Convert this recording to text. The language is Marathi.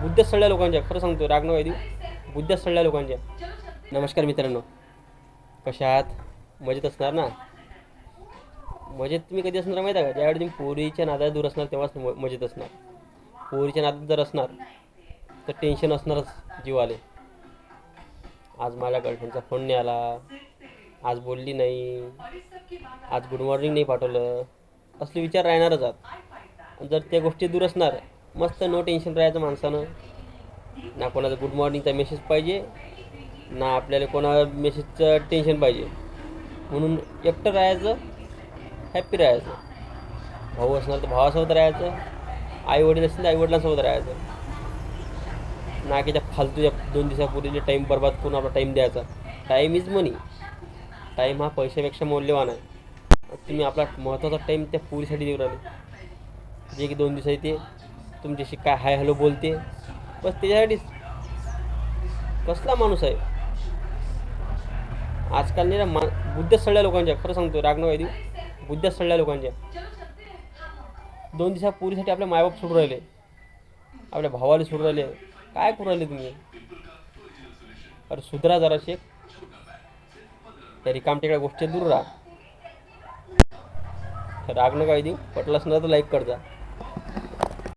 बुद्ध्या सगळ्या लोकांच्या, खरं सांगतो राग नका देऊ, बुद्ध्या सगळ्या लोकांच्या. नमस्कार मित्रांनो, कशा आहात? मजेत असणार ना? मजेत तुम्ही कधी असणार माहीत आहे का? ज्यावेळी तुम्ही पोरीच्या नादात दूर असणार तेव्हाच मजेत असणार. पोरीच्या नादात जर असणार तर टेन्शन असणारच जीवाले. आज माझ्या गर्लफ्रेंडचा फोन नाही आला, आज बोलली नाही, आज गुड मॉर्निंग नाही पाठवलं, असले विचार राहणारच आहात. जर त्या गोष्टी दूर असणार, मस्त नो टेन्शन राहायचं माणसानं. ना कोणाचा गुड मॉर्निंगचा मेसेज पाहिजे, ना आपल्याला कोणा मेसेजचं टेन्शन पाहिजे. म्हणून एकटं राहायचं, हॅप्पी राहायचं. भाऊ असणार तर भावासोबत राहायचं, आईवडील असतील तर आईवडिलांसोबत राहायचं. ना की त्या फालतूच्या 2 दिवसापूर्वीचे टाईम बर्बाद करून आपला टाईम द्यायचा. Time is money. टाईम हा पैशापेक्षा मौल्यवान आहे. तुम्ही आपला महत्त्वाचा टाईम त्या पुरीसाठी देऊ राहिले, जे की 2 दिवस येते तुमच्याशी काय हाय हॅलो बोलते, बस त्याच्यासाठीच. कसला माणूस आहे आजकाल? नाही ना बुद्ध्या सगळ्या लोकांच्या, खरं सांगतो राग नका देऊ, बुद्ध्या सगळ्या लोकांच्या. 2 दिवसा पुरीसाठी आपल्या मायबाप सोडून राहिले, आपल्या भावाला सोडून राहिले. काय करू राहिले तुम्ही? अरे सुधरा जराशे, त्या रिकामटेकड्या गोष्टी दूर राहा. राग नका देऊ. पटलं असणार तर लाईक कर जा.